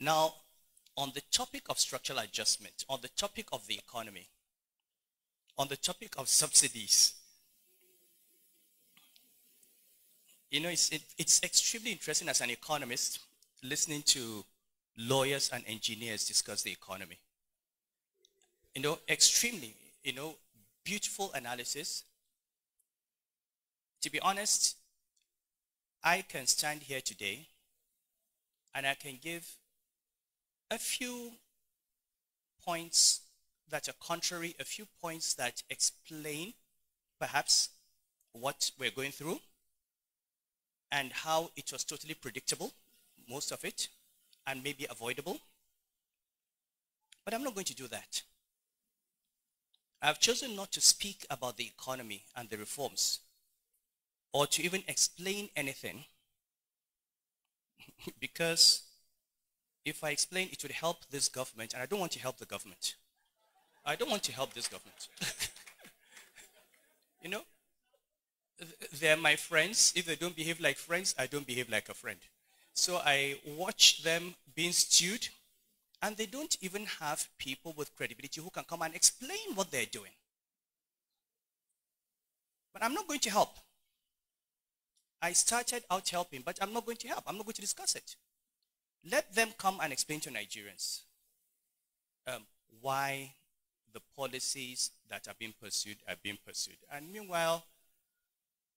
Now, on the topic of structural adjustment, on the topic of the economy, on the topic of subsidies, it's extremely interesting as an economist listening to lawyers and engineers discuss the economy. Extremely, beautiful analysis. To be honest, I can stand here today and I can give a few points that are contrary, a few points that explain perhaps what we're going through and how it was totally predictable, most of it, and maybe avoidable. But I'm not going to do that. I've chosen not to speak about the economy and the reforms or to even explain anything because if I explain, it would help this government, and I don't want to help the government. I don't want to help this government. They're my friends. If they don't behave like friends, I don't behave like a friend. So I watch them being stewed, and they don't even have people with credibility who can come and explain what they're doing. But I'm not going to help. I started out helping, but I'm not going to help. I'm not going to discuss it. Let them come and explain to Nigerians why the policies that are being pursued are being pursued. And meanwhile,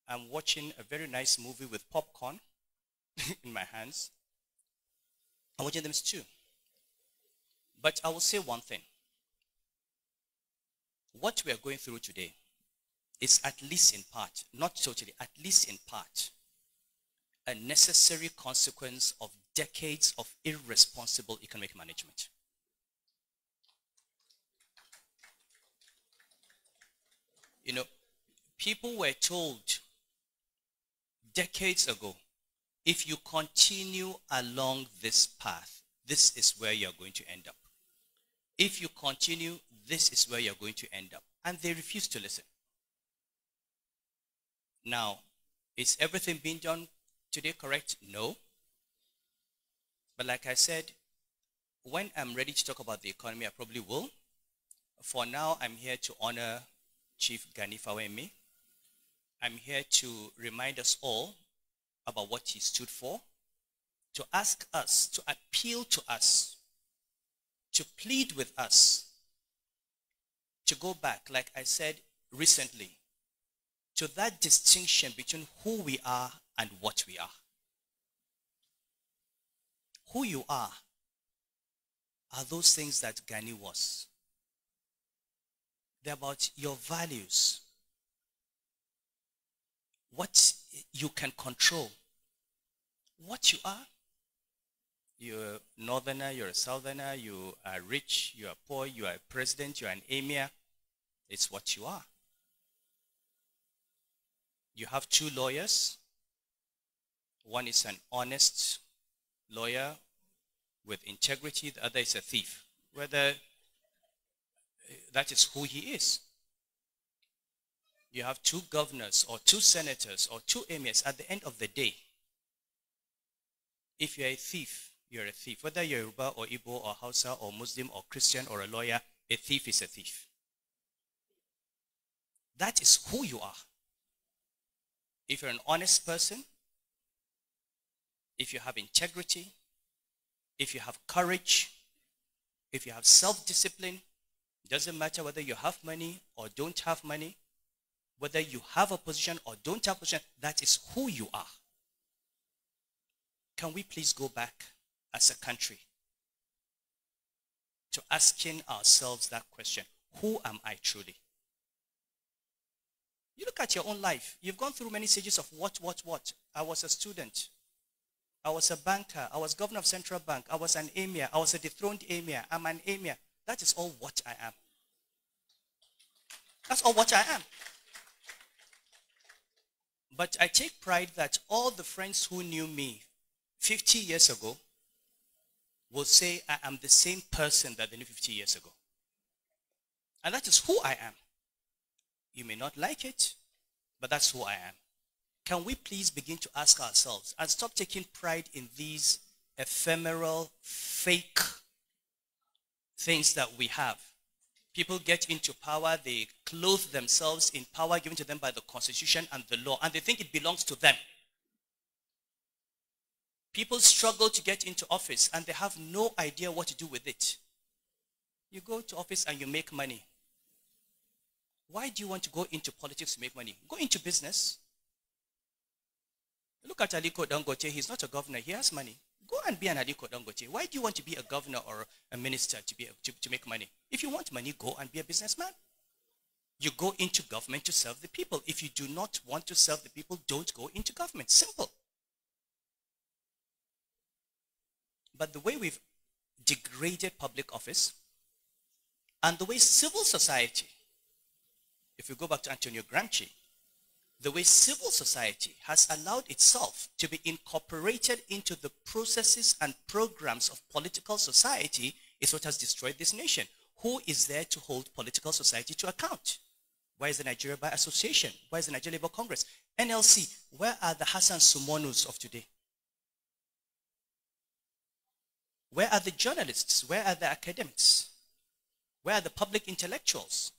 I'm watching a very nice movie with popcorn in my hands. I'm watching them stew. But I will say one thing. What we are going through today is at least in part, not totally, at least in part, a necessary consequence of decades of irresponsible economic management. People were told decades ago, if you continue along this path, this is where you're going to end up. If you continue, this is where you're going to end up. And they refused to listen. Now, is everything being done today correct? No. But like I said, when I'm ready to talk about the economy, I probably will. For now, I'm here to honor Chief Gani Fawehinmi. I'm here to remind us all about what he stood for, to ask us, to appeal to us, to plead with us, to go back, like I said recently, to that distinction between who we are and what we are. Who you are those things that Gani was. They're about your values, what you can control, what you are. You're a northerner, you're a southerner, you are rich, you are poor, you are a president, you are an emir. It's what you are. You have two lawyers. One is an honest lawyer with integrity, the other is a thief. Whether that is who he is. You have two governors or two senators or two emirs. At the end of the day, if you're a thief, you're a thief. Whether you're Yoruba or Igbo or Hausa or Muslim or Christian or a lawyer, a thief is a thief. That is who you are. If you're an honest person, if you have integrity, if you have courage, if you have self-discipline, it doesn't matter whether you have money or don't have money, whether you have a position or don't have a position, that is who you are. Can we please go back as a country to asking ourselves that question, who am I truly? You look at your own life. You've gone through many stages of what. I was a student. I was a banker. I was governor of central bank. I was an emir. I was a dethroned emir. I'm an emir. That is all what I am. That's all what I am. But I take pride that all the friends who knew me 50 years ago will say I am the same person that they knew 50 years ago. And that is who I am. You may not like it, but that's who I am. Can we please begin to ask ourselves and stop taking pride in these ephemeral, fake things that we have. People get into power, they clothe themselves in power given to them by the Constitution and the law, and they think it belongs to them. People struggle to get into office, and they have no idea what to do with it. You go to office and you make money. Why do you want to go into politics to make money? Go into business. Look at Aliko Dangote. He's not a governor. He has money. Go and be an Aliko Dangote. Why do you want to be a governor or a minister to make money? If you want money, go and be a businessman. You go into government to serve the people. If you do not want to serve the people, don't go into government. Simple. But the way we've degraded public office and the way civil society, if we go back to Antonio Gramsci, the way civil society has allowed itself to be incorporated into the processes and programs of political society is what has destroyed this nation. Who is there to hold political society to account? Where is the Nigeria Bar Association? Where is the Nigeria Labour Congress? NLC, where are the Hassan Sumonus of today? Where are the journalists? Where are the academics? Where are the public intellectuals?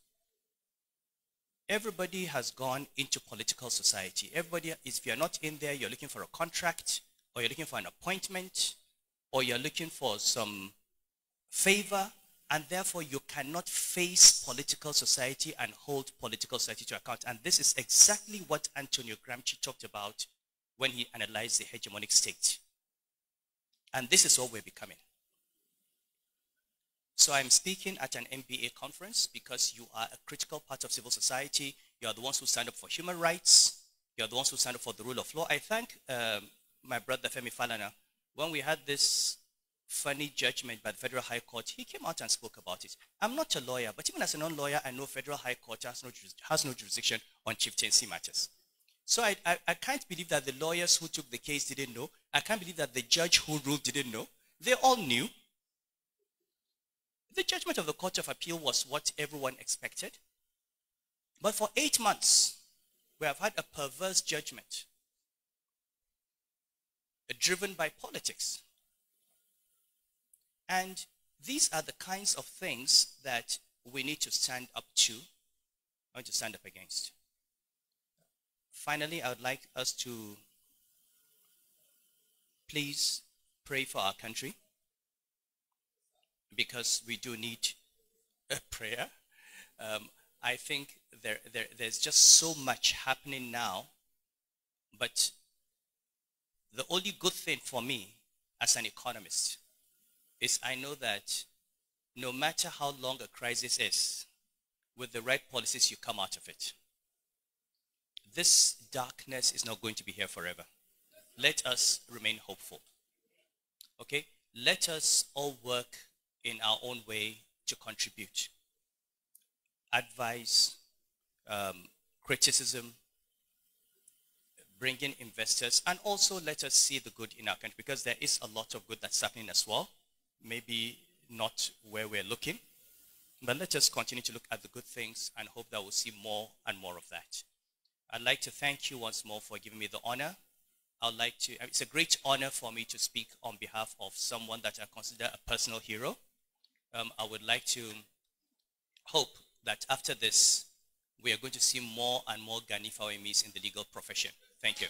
Everybody has gone into political society. Everybody, if you're not in there, you're looking for a contract, or you're looking for an appointment, or you're looking for some favor, and therefore you cannot face political society and hold political society to account. And this is exactly what Antonio Gramsci talked about when he analyzed the hegemonic state. And this is what we're becoming. So I'm speaking at an MBA conference because you are a critical part of civil society. You are the ones who stand up for human rights. You are the ones who stand up for the rule of law. I thank my brother Femi Falana. When we had this funny judgment by the Federal High Court, he came out and spoke about it. I'm not a lawyer, but even as a non-lawyer, I know Federal High Court has no jurisdiction on chieftaincy matters. So I can't believe that the lawyers who took the case didn't know. I can't believe that the judge who ruled didn't know. They all knew. The judgment of the Court of Appeal was what everyone expected. But for 8 months, we have had a perverse judgment driven by politics. And these are the kinds of things that we need to stand up to, or to stand up against. Finally, I would like us to please pray for our country, because we do need a prayer. I think there's just so much happening now, but the only good thing for me as an economist is I know that no matter how long a crisis is, with the right policies you come out of it. This darkness is not going to be here forever. Let us remain hopeful. Okay? Let us all work in our own way to contribute. Advice, criticism, bring in investors, and also let us see the good in our country, because there is a lot of good that's happening as well. Maybe not where we're looking, but let us continue to look at the good things and hope that we'll see more and more of that. I'd like to thank you once more for giving me the honor. It's a great honor for me to speak on behalf of someone that I consider a personal hero. I would like to hope that after this, we are going to see more and more Gani Fawehinmis in the legal profession. Thank you.